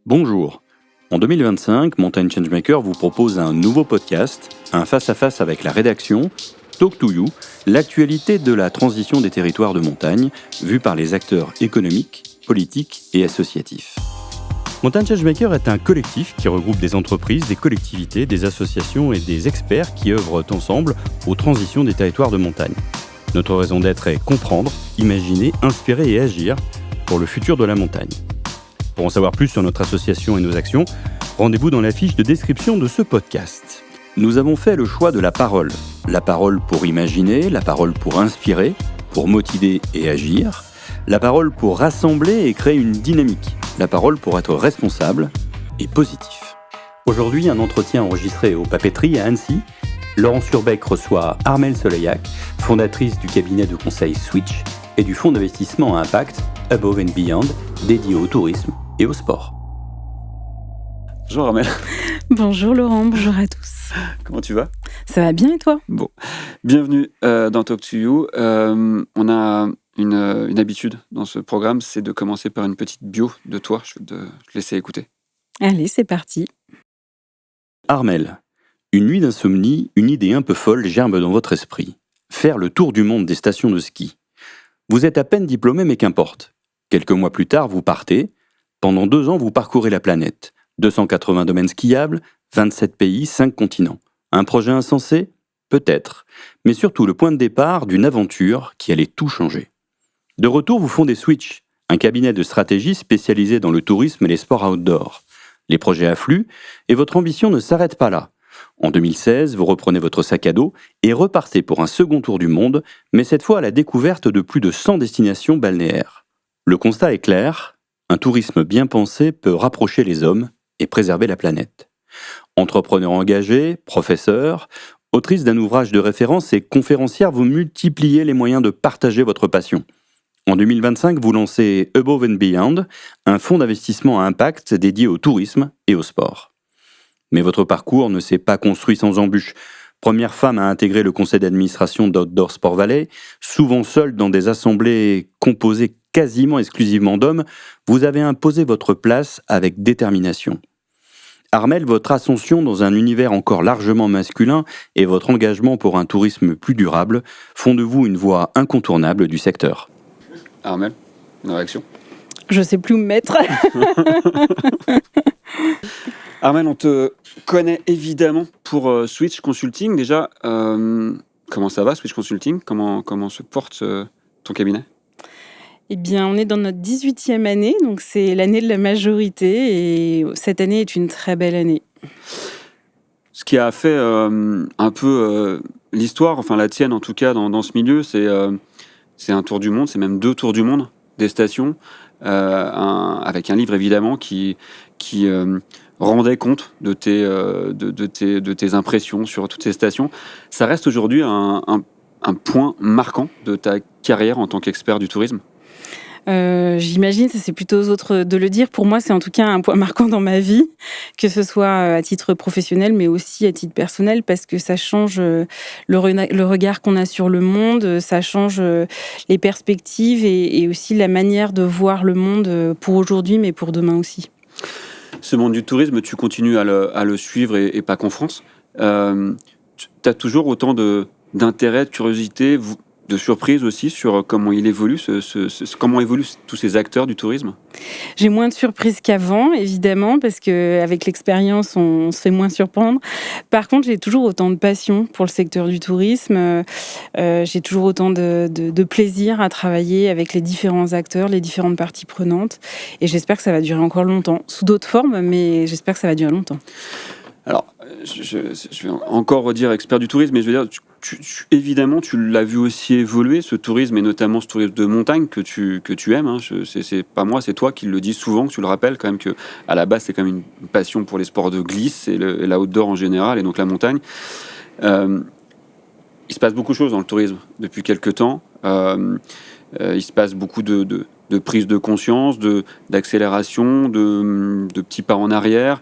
Bonjour. En 2025, Mountain Changemaker vous propose un nouveau podcast, un face-à-face avec la rédaction, Talk to You, l'actualité de la transition des territoires de montagne, vue par les acteurs économiques, politiques et associatifs. Mountain Changemaker est un collectif qui regroupe des entreprises, des collectivités, des associations et des experts qui œuvrent ensemble aux transitions des territoires de montagne. Notre raison d'être est comprendre, imaginer, inspirer et agir pour le futur de la montagne. Pour en savoir plus sur notre association et nos actions, rendez-vous dans la fiche de description de ce podcast. Nous avons fait le choix de la parole. La parole pour imaginer, la parole pour inspirer, pour motiver et agir, la parole pour rassembler et créer une dynamique, la parole pour être responsable et positif. Aujourd'hui, un entretien enregistré au Papeterie à Annecy. Laurence Urbeck reçoit Armelle Soleillac, fondatrice du cabinet de conseil Switch et du fonds d'investissement à impact Above and Beyond, dédié au tourisme et au sport. Bonjour Armelle. Bonjour Laurent, bonjour à tous. Comment tu vas ? Ça va bien et toi ? Bon, bienvenue dans Talk to You. On a une habitude dans ce programme, c'est de commencer par une petite bio de toi. Je vais te laisser écouter. Allez, c'est parti. Armelle, une nuit d'insomnie, une idée un peu folle germe dans votre esprit. Faire le tour du monde des stations de ski. Vous êtes à peine diplômé, mais qu'importe. Quelques mois plus tard, vous partez. Pendant 2 ans, vous parcourez la planète. 280 domaines skiables, 27 pays, 5 continents. Un projet insensé ? Peut-être. Mais surtout le point de départ d'une aventure qui allait tout changer. De retour, vous fondez Switch, un cabinet de stratégie spécialisé dans le tourisme et les sports outdoor. Les projets affluent et votre ambition ne s'arrête pas là. En 2016, vous reprenez votre sac à dos et repartez pour un second tour du monde, mais cette fois à la découverte de plus de 100 destinations balnéaires. Le constat est clair, un tourisme bien pensé peut rapprocher les hommes et préserver la planète. Entrepreneur engagé, professeur, autrice d'un ouvrage de référence et conférencière, vous multipliez les moyens de partager votre passion. En 2025, vous lancez Above and Beyond, un fonds d'investissement à impact dédié au tourisme et au sport. Mais votre parcours ne s'est pas construit sans embûches. Première femme à intégrer le conseil d'administration d'Outdoor Sport Valley, souvent seule dans des assemblées composées quasiment exclusivement d'hommes, vous avez imposé votre place avec détermination. Armelle, votre ascension dans un univers encore largement masculin et votre engagement pour un tourisme plus durable font de vous une voix incontournable du secteur. Armelle, une réaction ? Je sais plus où me mettre. Armelle, on te connaît évidemment pour Switch Consulting. Déjà, comment ça va Switch Consulting ? Comment se porte ton cabinet ? Eh bien, on est dans notre 18e année, donc c'est l'année de la majorité et cette année est une très belle année. Ce qui a fait un peu l'histoire, enfin la tienne en tout cas dans ce milieu, c'est un tour du monde, c'est même 2 tours du monde des stations, avec un livre évidemment qui rendait compte de tes impressions sur toutes ces stations. Ça reste aujourd'hui un point marquant de ta carrière en tant qu'expert du tourisme ? J'imagine, ça c'est plutôt aux autres de le dire. Pour moi, c'est en tout cas un point marquant dans ma vie, que ce soit à titre professionnel, mais aussi à titre personnel, parce que ça change le regard qu'on a sur le monde, ça change les perspectives et aussi la manière de voir le monde pour aujourd'hui, mais pour demain aussi. Ce monde du tourisme, tu continues à le suivre et pas qu'en France. Tu as toujours autant d'intérêt, de curiosité, de surprise aussi sur comment il évolue, comment évoluent tous ces acteurs du tourisme ? J'ai moins de surprises qu'avant, évidemment, parce qu'avec l'expérience, on se fait moins surprendre. Par contre, j'ai toujours autant de passion pour le secteur du tourisme. J'ai toujours autant de plaisir à travailler avec les différents acteurs, les différentes parties prenantes. Et j'espère que ça va durer encore longtemps, sous d'autres formes, mais j'espère que ça va durer longtemps. Alors, je vais encore redire expert du tourisme, mais je veux dire, évidemment, tu l'as vu aussi évoluer, ce tourisme, et notamment ce tourisme de montagne que tu aimes. Hein. C'est pas moi, c'est toi qui le dis souvent, que tu le rappelles quand même, qu'à la base, c'est quand même une passion pour les sports de glisse et l'outdoor en général, et donc la montagne. Il se passe beaucoup de choses dans le tourisme depuis quelques temps. Il se passe beaucoup de prise de conscience, d'accélération, de petits pas en arrière.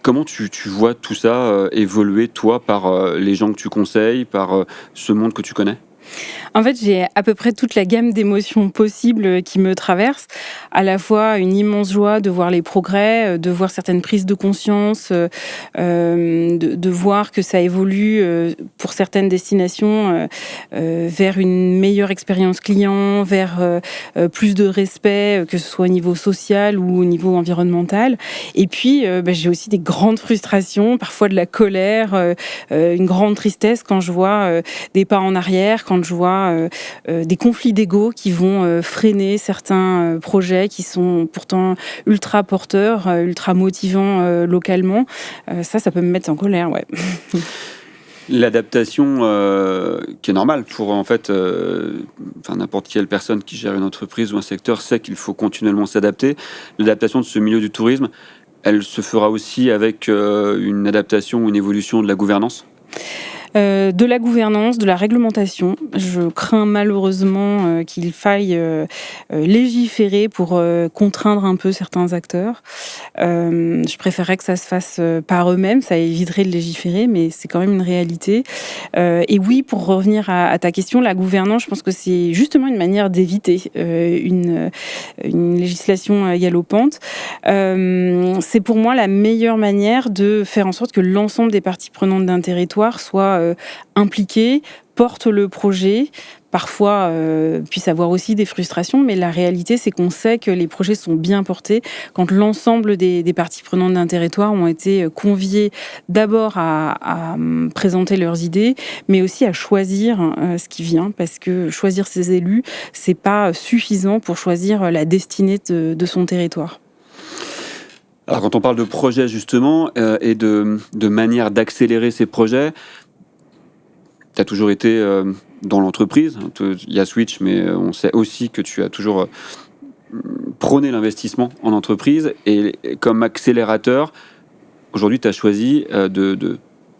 Comment tu vois tout ça évoluer, toi, par les gens que tu conseilles, par ce monde que tu connais ? En fait, j'ai à peu près toute la gamme d'émotions possibles qui me traversent. À la fois une immense joie de voir les progrès, de voir certaines prises de conscience, de voir que ça évolue pour certaines destinations vers une meilleure expérience client, vers plus de respect, que ce soit au niveau social ou au niveau environnemental. Et puis, j'ai aussi des grandes frustrations, parfois de la colère, une grande tristesse quand je vois des pas en arrière, quand je vois des conflits d'ego qui vont freiner certains projets qui sont pourtant ultra porteurs, ultra motivants localement. Ça peut me mettre en colère, ouais. L'adaptation qui est normale pour en fait n'importe quelle personne qui gère une entreprise ou un secteur sait qu'il faut continuellement s'adapter. L'adaptation de ce milieu du tourisme, elle se fera aussi avec une adaptation ou une évolution de la gouvernance. De la gouvernance, de la réglementation. Je crains malheureusement qu'il faille légiférer pour contraindre un peu certains acteurs. Je préférerais que ça se fasse par eux-mêmes, ça éviterait de légiférer, mais c'est quand même une réalité. Et oui, pour revenir à ta question, la gouvernance, je pense que c'est justement une manière d'éviter une législation galopante. C'est pour moi la meilleure manière de faire en sorte que l'ensemble des parties prenantes d'un territoire soient impliqués, portent le projet, parfois puissent avoir aussi des frustrations, mais la réalité, c'est qu'on sait que les projets sont bien portés quand l'ensemble des parties prenantes d'un territoire ont été conviées d'abord à présenter leurs idées, mais aussi à choisir ce qui vient, parce que choisir ses élus, c'est pas suffisant pour choisir la destinée de son territoire. Alors quand on parle de projets justement et de manière d'accélérer ces projets, tu as toujours été dans l'entreprise. Il y a Switch, mais on sait aussi que tu as toujours prôné l'investissement en entreprise. Et comme accélérateur, aujourd'hui, tu as choisi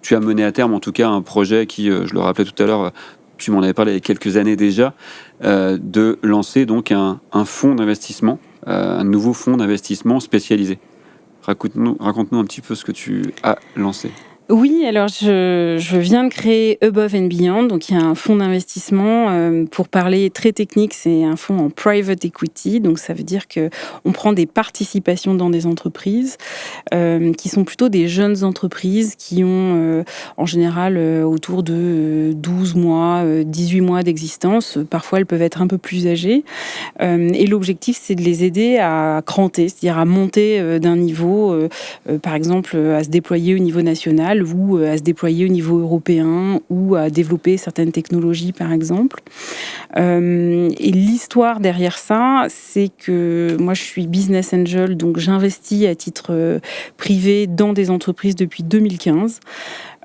tu as mené à terme, en tout cas, un projet qui, je le rappelais tout à l'heure, tu m'en avais parlé il y a quelques années déjà, de lancer donc un fonds d'investissement, un nouveau fonds d'investissement spécialisé. Raconte-nous un petit peu ce que tu as lancé. Oui, alors je viens de créer Above and Beyond, donc il y a un fonds d'investissement. Pour parler très technique, c'est un fonds en private equity, donc ça veut dire qu'on prend des participations dans des entreprises qui sont plutôt des jeunes entreprises qui ont en général autour de 12 mois, 18 mois d'existence. Parfois, elles peuvent être un peu plus âgées. Et l'objectif, c'est de les aider à cranter, c'est-à-dire à monter d'un niveau, par exemple, à se déployer au niveau national ou à se déployer au niveau européen ou à développer certaines technologies, par exemple. Et l'histoire derrière ça, c'est que moi, je suis business angel, donc j'investis à titre privé dans des entreprises depuis 2015.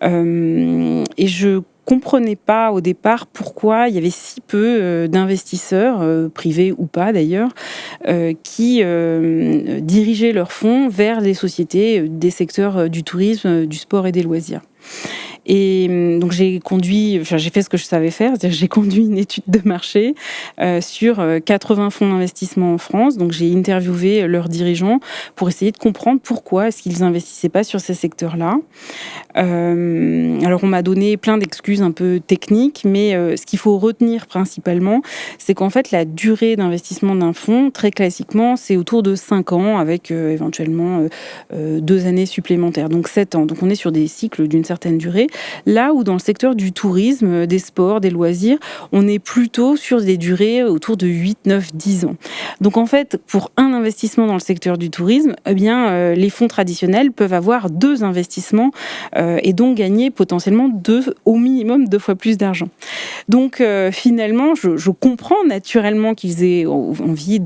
Et je comprenais pas au départ pourquoi il y avait si peu d'investisseurs, privés ou pas d'ailleurs, qui dirigeaient leurs fonds vers les sociétés des secteurs du tourisme, du sport et des loisirs. Et donc j'ai fait ce que je savais faire, c'est-à-dire j'ai conduit une étude de marché sur 80 fonds d'investissement en France. Donc j'ai interviewé leurs dirigeants pour essayer de comprendre pourquoi est-ce qu'ils investissaient pas sur ces secteurs-là. Alors on m'a donné plein d'excuses un peu techniques, mais ce qu'il faut retenir principalement, c'est qu'en fait la durée d'investissement d'un fonds, très classiquement, c'est autour de 5 ans avec éventuellement 2 années supplémentaires, donc 7 ans. Donc on est sur des cycles d'une certaine durée. Là où dans le secteur du tourisme, des sports, des loisirs, on est plutôt sur des durées autour de 8, 9, 10 ans. Donc en fait, pour un investissement dans le secteur du tourisme, eh bien, les fonds traditionnels peuvent avoir 2 investissements et donc gagner potentiellement au minimum 2 fois plus d'argent. Donc finalement, je comprends naturellement qu'ils aient envie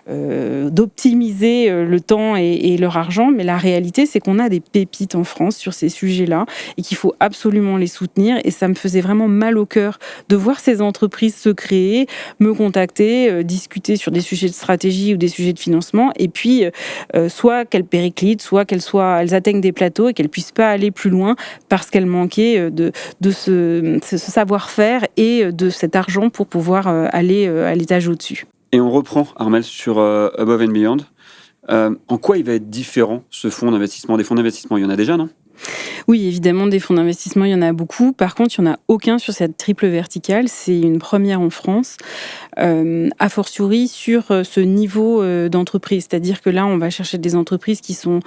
d'optimiser le temps et leur argent, mais la réalité, c'est qu'on a des pépites en France sur ces sujets-là et qu'il faut absolument les soutenir. Et ça me faisait vraiment mal au cœur de voir ces entreprises se créer, me contacter, discuter sur des sujets de stratégie ou des sujets de financement, et puis soit qu'elles périclitent, soit qu'elles atteignent des plateaux et qu'elles puissent pas aller plus loin parce qu'elles manquaient de ce savoir-faire et de cet argent pour pouvoir aller à l'étage au-dessus. Et on reprend, Armelle, sur Above and Beyond. En quoi il va être différent, ce fonds d'investissement des fonds d'investissement? Il y en a déjà, non ? Oui, évidemment, des fonds d'investissement, il y en a beaucoup. Par contre, il n'y en a aucun sur cette triple verticale. C'est une première en France, a fortiori sur ce niveau d'entreprise. C'est-à-dire que là, on va chercher des entreprises qui sont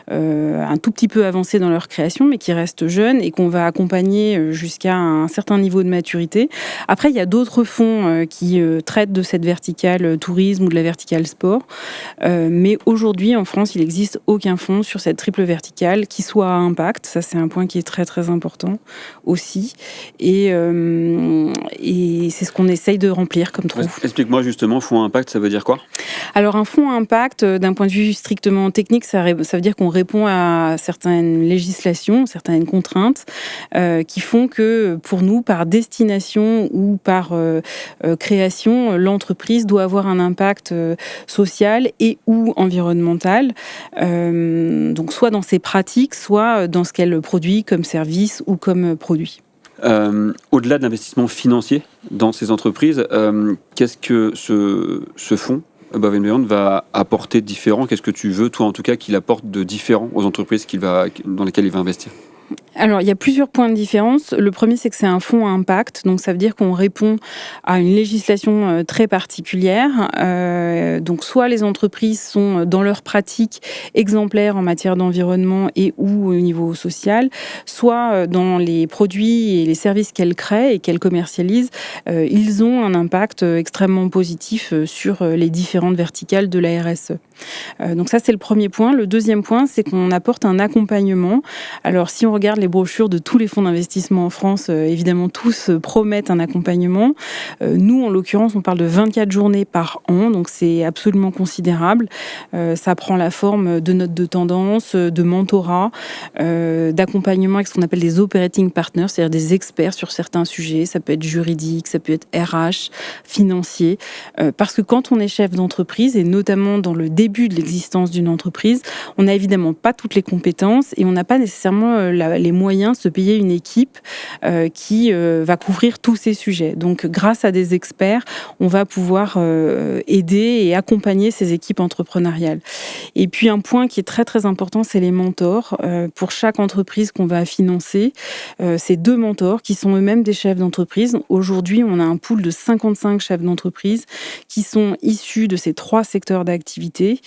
un tout petit peu avancées dans leur création, mais qui restent jeunes et qu'on va accompagner jusqu'à un certain niveau de maturité. Après, il y a d'autres fonds qui traitent de cette verticale tourisme ou de la verticale sport. Mais aujourd'hui, en France, il n'existe aucun fonds sur cette triple verticale qui soit à impact. Ça, c'est un point qui est très, très important aussi. Et c'est ce qu'on essaye de remplir comme trou. Explique-moi justement, fonds à impact, ça veut dire quoi ? Alors, un fonds à impact, d'un point de vue strictement technique, ça veut dire qu'on répond à certaines législations, certaines contraintes qui font que, pour nous, par destination ou par création, l'entreprise doit avoir un impact social et ou environnemental, donc soit dans ses pratiques, soit dans ce qu'elle produit comme service ou comme produit. Au-delà de l'investissement financier dans ces entreprises, qu'est-ce que ce fonds Above and Beyond va apporter de différent ? Qu'est-ce que tu veux, toi en tout cas, qu'il apporte de différent aux entreprises dans lesquelles il va investir ? Alors, il y a plusieurs points de différence. Le premier, c'est que c'est un fonds à impact. Donc, ça veut dire qu'on répond à une législation très particulière. Donc, soit les entreprises sont, dans leur pratique, exemplaires en matière d'environnement et ou au niveau social, soit dans les produits et les services qu'elles créent et qu'elles commercialisent, ils ont un impact extrêmement positif sur les différentes verticales de la RSE. Donc ça, c'est le premier point. Le deuxième point, c'est qu'on apporte un accompagnement. Alors, si on regarde les brochures de tous les fonds d'investissement en France, évidemment, tous promettent un accompagnement. Nous, en l'occurrence, on parle de 24 journées par an, donc c'est absolument considérable. Ça prend la forme de notes de tendance, de mentorat, d'accompagnement avec ce qu'on appelle des operating partners, c'est-à-dire des experts sur certains sujets. Ça peut être juridique, ça peut être RH, financier. Parce que quand on est chef d'entreprise, et notamment dans le début de l'existence d'une entreprise, on n'a évidemment pas toutes les compétences et on n'a pas nécessairement les moyens de se payer une équipe qui va couvrir tous ces sujets. Donc, grâce à des experts, on va pouvoir aider et accompagner ces équipes entrepreneuriales. Et puis, un point qui est très, très important, c'est les mentors. Pour chaque entreprise qu'on va financer, c'est 2 mentors qui sont eux-mêmes des chefs d'entreprise. Aujourd'hui, on a un pool de 55 chefs d'entreprise qui sont issus de ces 3 secteurs d'activité,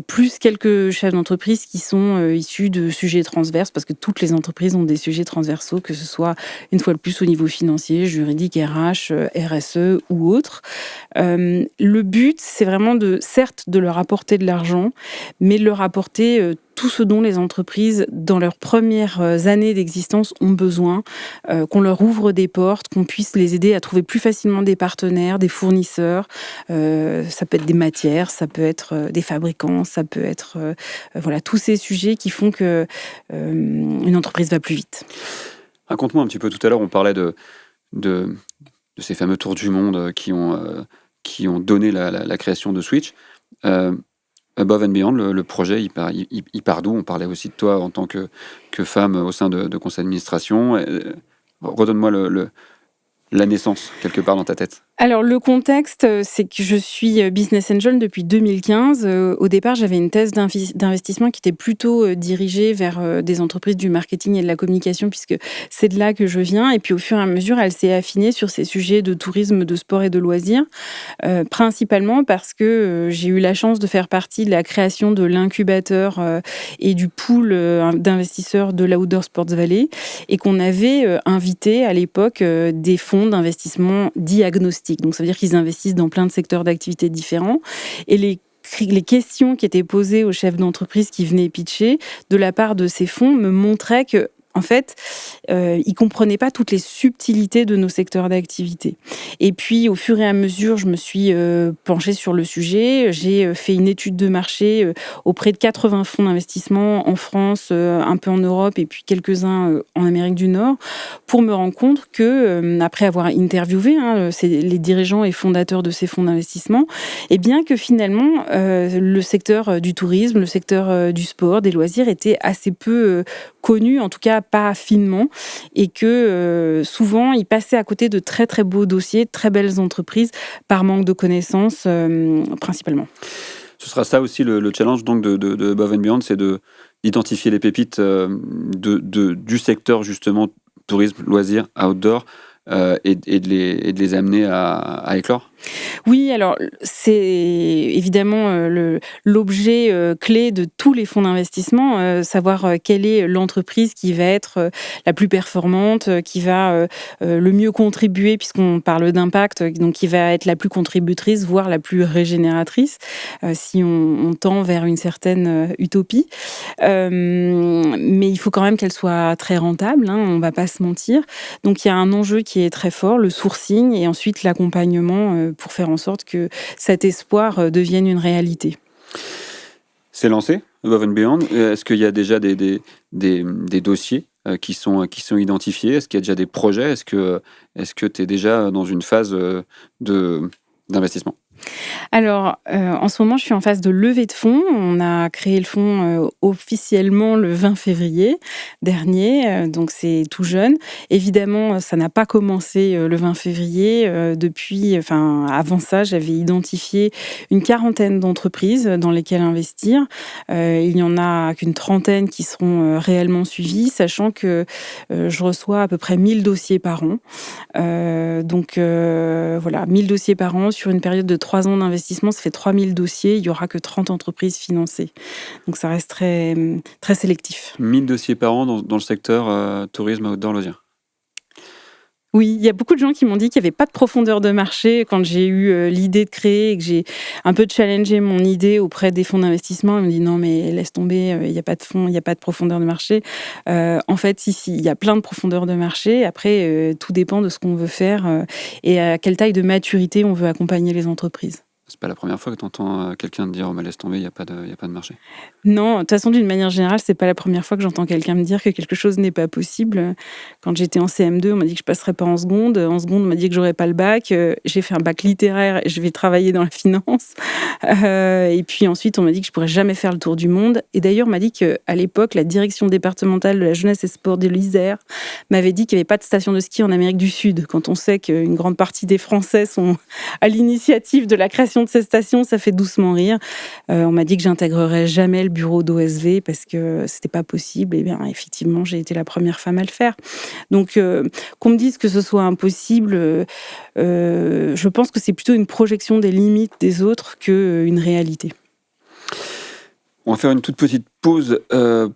plus quelques chefs d'entreprise qui sont issus de sujets transverses, parce que toutes les entreprises ont des sujets transversaux, que ce soit, une fois de plus, au niveau financier, juridique, RH, RSE ou autre. Le but, c'est vraiment certes de leur apporter de l'argent, mais de leur apporter tout ce dont les entreprises, dans leurs premières années d'existence, ont besoin, qu'on leur ouvre des portes, qu'on puisse les aider à trouver plus facilement des partenaires, des fournisseurs. Ça peut être des matières, ça peut être des fabricants, ça peut être voilà, tous ces sujets qui font que une entreprise va plus vite. Raconte-moi un petit peu, tout à l'heure, on parlait de ces fameux tours du monde qui ont donné la création de Switch. Above and Beyond, le projet, il part d'où ? On parlait aussi de toi en tant que femme au sein de conseil d'administration. Redonne-moi la naissance, quelque part dans ta tête. Alors, le contexte, c'est que je suis business angel depuis 2015. Au départ, j'avais une thèse d'investissement qui était plutôt dirigée vers des entreprises du marketing et de la communication, puisque c'est de là que je viens. Et puis, au fur et à mesure, elle s'est affinée sur ces sujets de tourisme, de sport et de loisirs, principalement parce que j'ai eu la chance de faire partie de la création de l'incubateur et du pool d'investisseurs de l'Outdoor Sports Valley, et qu'on avait invité à l'époque des fonds d'investissement dits agnostiques. Donc, ça veut dire qu'ils investissent dans plein de secteurs d'activité différents. Et les questions qui étaient posées aux chefs d'entreprise qui venaient pitcher de la part de ces fonds me montraient que, en fait, ils ne comprenaient pas toutes les subtilités de nos secteurs d'activité. Et puis, au fur et à mesure, je me suis penchée sur le sujet. J'ai fait une étude de marché auprès de 80 fonds d'investissement en France, un peu en Europe et puis quelques-uns en Amérique du Nord, pour me rendre compte que, après avoir interviewé les dirigeants et fondateurs de ces fonds d'investissement, et bien que finalement, le secteur du tourisme, le secteur du sport, des loisirs était assez peu connu, en tout cas pas finement, et que souvent ils passaient à côté de très très beaux dossiers, de très belles entreprises, par manque de connaissances principalement. Ce sera ça aussi le challenge donc de Above and Beyond, c'est d'identifier les pépites du secteur justement tourisme, loisirs, outdoor, et de les amener à éclore. Oui, alors c'est évidemment l'objet clé de tous les fonds d'investissement, savoir quelle est l'entreprise qui va être la plus performante, qui va le mieux contribuer, puisqu'on parle d'impact, donc qui va être la plus contributrice, voire la plus régénératrice, si on tend vers une certaine utopie. Mais il faut quand même qu'elle soit très rentable, hein, on ne va pas se mentir. Donc il y a un enjeu qui est très fort, le sourcing et ensuite l'accompagnement pour faire en sorte que cet espoir devienne une réalité. C'est lancé, Above and Beyond. Est-ce qu'il y a déjà des dossiers qui sont identifiés? Est-ce qu'il y a déjà des projets? Est-ce que tu es déjà dans une phase d'investissement? Alors, en ce moment, je suis en phase de levée de fonds. On a créé le fonds officiellement le 20 février dernier, donc c'est tout jeune. Évidemment, ça n'a pas commencé le 20 février. Avant ça, j'avais identifié une quarantaine d'entreprises dans lesquelles investir. Il n'y en a qu'une trentaine qui seront réellement suivies, sachant que je reçois à peu près 1000 dossiers par an. Voilà, 1000 dossiers par an sur une période de 3 ans d'investissement, ça fait 3000 dossiers, il n'y aura que 30 entreprises financées. Donc ça reste très, très sélectif. 1000 dossiers par an dans le secteur tourisme, outdoor, loisirs. Oui, il y a beaucoup de gens qui m'ont dit qu'il n'y avait pas de profondeur de marché quand j'ai eu l'idée de créer et que j'ai un peu challengé mon idée auprès des fonds d'investissement. Ils m'ont dit non mais laisse tomber, il n'y a pas de fonds, il n'y a pas de profondeur de marché. En fait, si, il y a plein de profondeur de marché. Après, tout dépend de ce qu'on veut faire et à quelle taille de maturité on veut accompagner les entreprises. C'est pas la première fois que tu entends quelqu'un te dire oh, laisse tomber, il n'y a pas de marché. Non, de toute façon, d'une manière générale, c'est pas la première fois que j'entends quelqu'un me dire que quelque chose n'est pas possible. Quand j'étais en CM2, on m'a dit que je passerais pas en seconde. En seconde, on m'a dit que j'aurais pas le bac. J'ai fait un bac littéraire et je vais travailler dans la finance. Et puis ensuite, on m'a dit que je pourrais jamais faire le tour du monde. Et d'ailleurs, on m'a dit qu'à l'époque, la direction départementale de la jeunesse et sport de l'Isère m'avait dit qu'il n'y avait pas de station de ski en Amérique du Sud. Quand on sait qu'une grande partie des Français sont à l'initiative de la création de ces stations, ça fait doucement rire. On m'a dit que j'intégrerais jamais le bureau d'OSV parce que c'était pas possible. Et bien, effectivement, j'ai été la première femme à le faire. Donc, qu'on me dise que ce soit impossible, je pense que c'est plutôt une projection des limites des autres qu'une réalité. On va faire une toute petite pause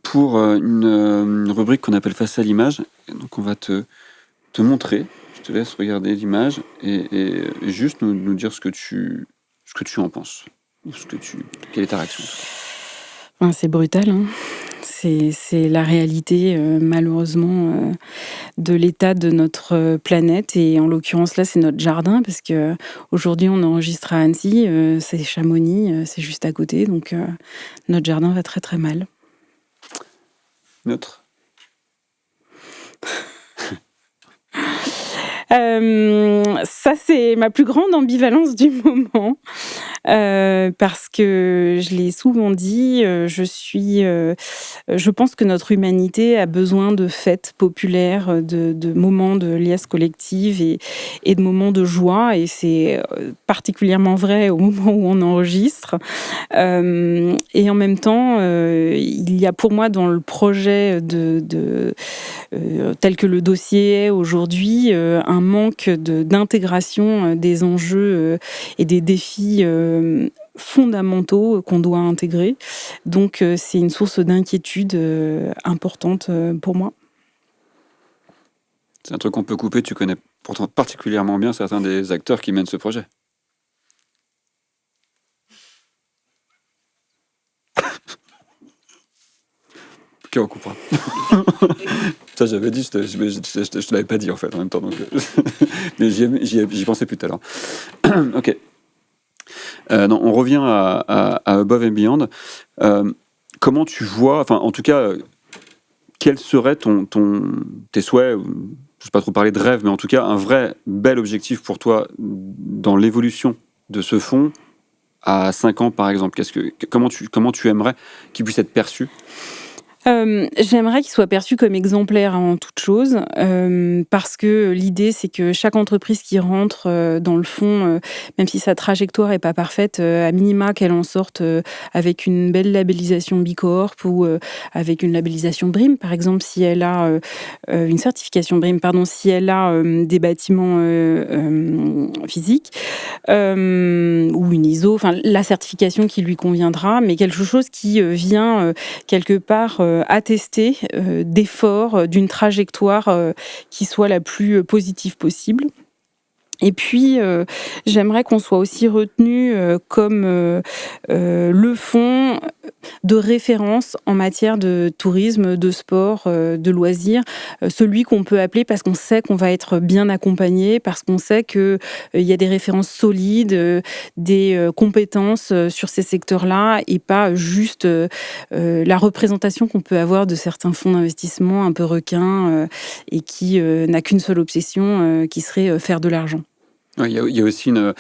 pour une rubrique qu'on appelle Face à l'image. Donc, on va te montrer. Je te laisse regarder l'image et juste nous dire ce que tu en penses. Quelle est ta réaction? C'est brutal, hein. C'est la réalité, malheureusement, de l'état de notre planète. Et en l'occurrence, là, c'est notre jardin, parce qu'aujourd'hui, on enregistre à Annecy, c'est Chamonix, c'est juste à côté. Donc, notre jardin va très, très mal. Neutre. Ça, c'est ma plus grande ambivalence du moment. Parce que je l'ai souvent dit, je pense que notre humanité a besoin de fêtes populaires, de moments de liesse collective et de moments de joie, et c'est particulièrement vrai au moment où on enregistre. Et en même temps, il y a pour moi dans le projet tel que le dossier est aujourd'hui, un manque d'intégration des enjeux et des défis fondamentaux qu'on doit intégrer. Donc, c'est une source d'inquiétude importante pour moi. C'est un truc qu'on peut couper. Tu connais pourtant particulièrement bien certains des acteurs qui mènent ce projet. Ok, on coupera. Ça, j'avais dit, je te l'avais pas dit en fait en même temps. Donc, mais j'y pensais plus tout à l'heure. Ok. Non, on revient à Above and Beyond. Comment tu vois, enfin en tout cas, quels seraient tes souhaits, je ne sais pas trop parler de rêve, mais en tout cas un vrai bel objectif pour toi dans l'évolution de ce fonds à 5 ans par exemple? Comment tu aimerais qu'il puisse être perçu? J'aimerais qu'il soit perçu comme exemplaire en toute chose, parce que l'idée, c'est que chaque entreprise qui rentre, dans le fond, même si sa trajectoire est pas parfaite, à minima qu'elle en sorte, avec une belle labellisation Bicorp ou, avec une labellisation BREEAM, par exemple, si elle a, une certification BREEAM, pardon, si elle a, des bâtiments, physiques, ou une ISO, enfin la certification qui lui conviendra, mais quelque chose qui, vient, quelque part, attester d'efforts, d'une trajectoire qui soit la plus positive possible. Et puis, j'aimerais qu'on soit aussi retenu comme le fonds de référence en matière de tourisme, de sport, de loisirs, celui qu'on peut appeler parce qu'on sait qu'on va être bien accompagné, parce qu'on sait qu'il y a des références solides, des compétences sur ces secteurs-là et pas juste la représentation qu'on peut avoir de certains fonds d'investissement un peu requins et qui n'a qu'une seule obsession qui serait faire de l'argent. Ouais, il y a aussi de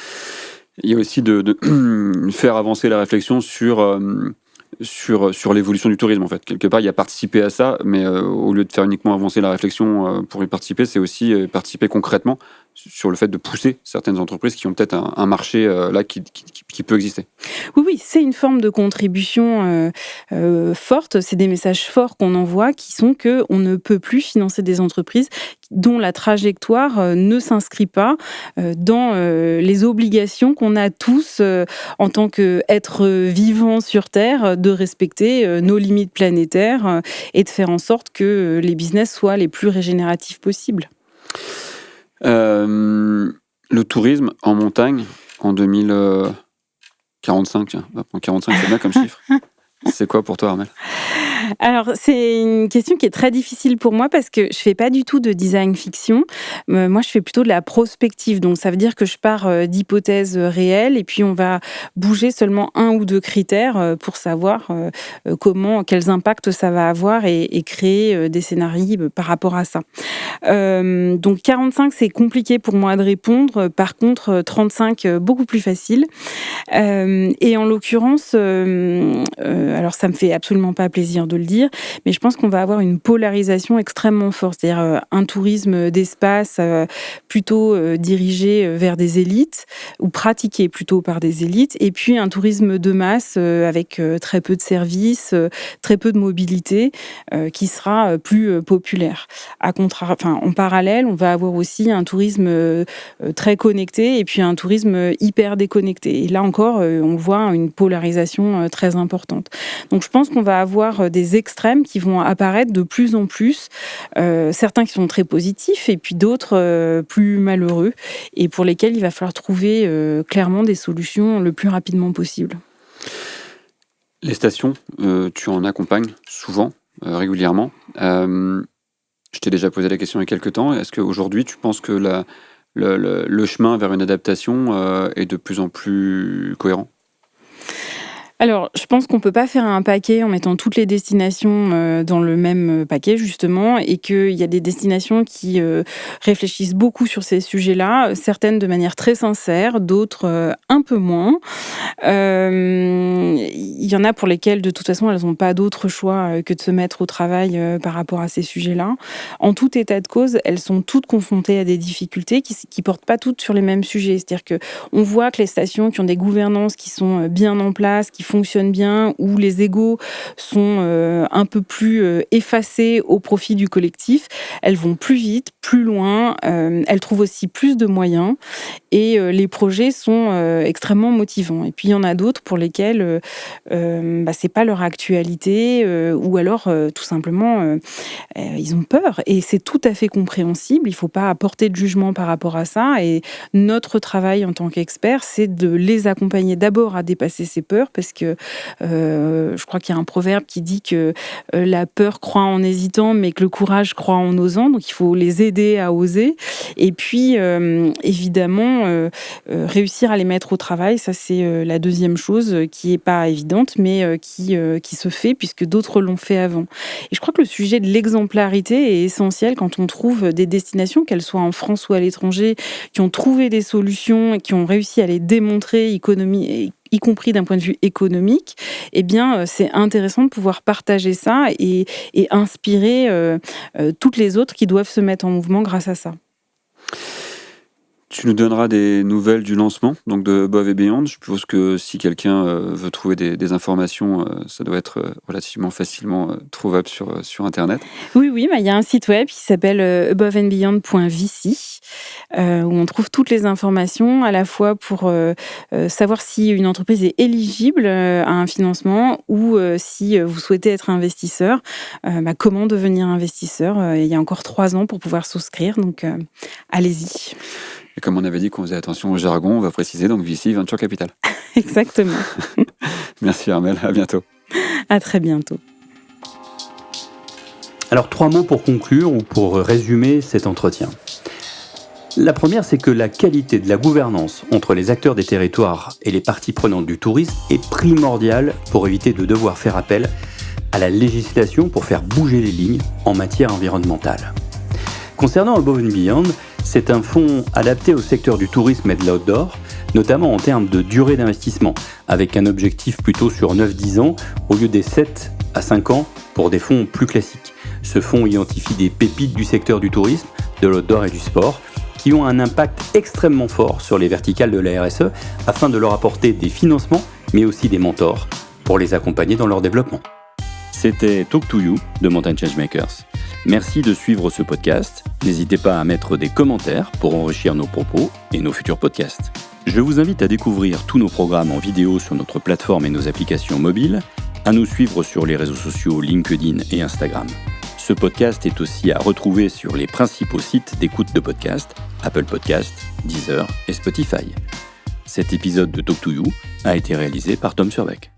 faire avancer la réflexion sur l'évolution du tourisme, en fait. Quelque part, il y a participer à ça, mais au lieu de faire uniquement avancer la réflexion pour y participer, c'est aussi participer concrètement sur le fait de pousser certaines entreprises qui ont peut-être un marché là qui peut exister. Oui, c'est une forme de contribution forte. C'est des messages forts qu'on envoie qui sont qu'on ne peut plus financer des entreprises dont la trajectoire ne s'inscrit pas dans les obligations qu'on a tous en tant qu'êtres vivants sur Terre de respecter nos limites planétaires et de faire en sorte que les business soient les plus régénératifs possibles. Le tourisme en montagne en 2045, tiens, 45 c'est bien comme chiffre. C'est quoi pour toi, Armelle ? Alors, c'est une question qui est très difficile pour moi parce que je fais pas du tout de design fiction. Moi, je fais plutôt de la prospective. Donc, ça veut dire que je pars d'hypothèses réelles et puis on va bouger seulement un ou deux critères pour savoir quels impacts ça va avoir et créer des scénarios par rapport à ça. Donc, 45, c'est compliqué pour moi de répondre. Par contre, 35, beaucoup plus facile. Et en l'occurrence, alors ça me fait absolument pas plaisir de le dire, mais je pense qu'on va avoir une polarisation extrêmement forte, c'est-à-dire un tourisme d'espace plutôt dirigé vers des élites, ou pratiqué plutôt par des élites, et puis un tourisme de masse avec très peu de services, très peu de mobilité, qui sera plus populaire. En parallèle, on va avoir aussi un tourisme très connecté, et puis un tourisme hyper déconnecté. Et là encore, on voit une polarisation très importante. Donc je pense qu'on va avoir des extrêmes qui vont apparaître de plus en plus, certains qui sont très positifs et puis d'autres plus malheureux et pour lesquels il va falloir trouver clairement des solutions le plus rapidement possible. Les stations, tu en accompagnes souvent, régulièrement. Je t'ai déjà posé la question il y a quelques temps. Est-ce qu'aujourd'hui, tu penses que le chemin vers une adaptation est de plus en plus cohérent ? Alors, je pense qu'on peut pas faire un paquet en mettant toutes les destinations dans le même paquet, justement, et qu'il y a des destinations qui réfléchissent beaucoup sur ces sujets-là, certaines de manière très sincère, d'autres un peu moins. Il y en a pour lesquelles, de toute façon, elles n'ont pas d'autre choix que de se mettre au travail par rapport à ces sujets-là. En tout état de cause, elles sont toutes confrontées à des difficultés qui portent pas toutes sur les mêmes sujets. C'est-à-dire qu'on voit que les stations qui ont des gouvernances qui sont bien en place, qui fonctionnent bien, où les égos sont un peu plus effacés au profit du collectif, elles vont plus vite, plus loin, elles trouvent aussi plus de moyens et les projets sont extrêmement motivants. Et puis il y en a d'autres pour lesquels c'est pas leur actualité ou alors tout simplement ils ont peur et c'est tout à fait compréhensible. Il faut pas apporter de jugement par rapport à ça et notre travail en tant qu'expert, c'est de les accompagner d'abord à dépasser ces peurs parce que je crois qu'il y a un proverbe qui dit que la peur croît en hésitant mais que le courage croît en osant, donc il faut les aider à oser et puis évidemment réussir à les mettre au travail, ça c'est la deuxième chose qui est pas évidente mais qui se fait puisque d'autres l'ont fait avant. Et je crois que le sujet de l'exemplarité est essentiel quand on trouve des destinations, qu'elles soient en France ou à l'étranger, qui ont trouvé des solutions et qui ont réussi à les démontrer y compris d'un point de vue économique, eh bien, c'est intéressant de pouvoir partager ça et inspirer toutes les autres qui doivent se mettre en mouvement grâce à ça. Tu nous donneras des nouvelles du lancement donc de Above and Beyond. Je suppose que si quelqu'un veut trouver des informations, ça doit être relativement facilement trouvable sur Internet. Oui, il y a un site web qui s'appelle aboveandbeyond.vc où on trouve toutes les informations à la fois pour savoir si une entreprise est éligible à un financement ou si vous souhaitez être investisseur, comment devenir investisseur. Il y a encore 3 ans pour pouvoir souscrire, donc allez-y. Et comme on avait dit qu'on faisait attention au jargon, on va préciser donc VC, Venture Capital. Exactement. Merci Armelle, à bientôt. À très bientôt. Alors 3 mots pour conclure ou pour résumer cet entretien. La première, c'est que la qualité de la gouvernance entre les acteurs des territoires et les parties prenantes du tourisme est primordiale pour éviter de devoir faire appel à la législation pour faire bouger les lignes en matière environnementale. Concernant Above and Beyond, c'est un fonds adapté au secteur du tourisme et de l'outdoor, notamment en termes de durée d'investissement, avec un objectif plutôt sur 9-10 ans, au lieu des 7 à 5 ans pour des fonds plus classiques. Ce fonds identifie des pépites du secteur du tourisme, de l'outdoor et du sport, qui ont un impact extrêmement fort sur les verticales de la RSE, afin de leur apporter des financements, mais aussi des mentors, pour les accompagner dans leur développement. C'était Talk to You de Mountain Changemakers. Merci de suivre ce podcast. N'hésitez pas à mettre des commentaires pour enrichir nos propos et nos futurs podcasts. Je vous invite à découvrir tous nos programmes en vidéo sur notre plateforme et nos applications mobiles, à nous suivre sur les réseaux sociaux LinkedIn et Instagram. Ce podcast est aussi à retrouver sur les principaux sites d'écoute de podcasts, Apple Podcasts, Deezer et Spotify. Cet épisode de Talk to You a été réalisé par Tom Surbeck.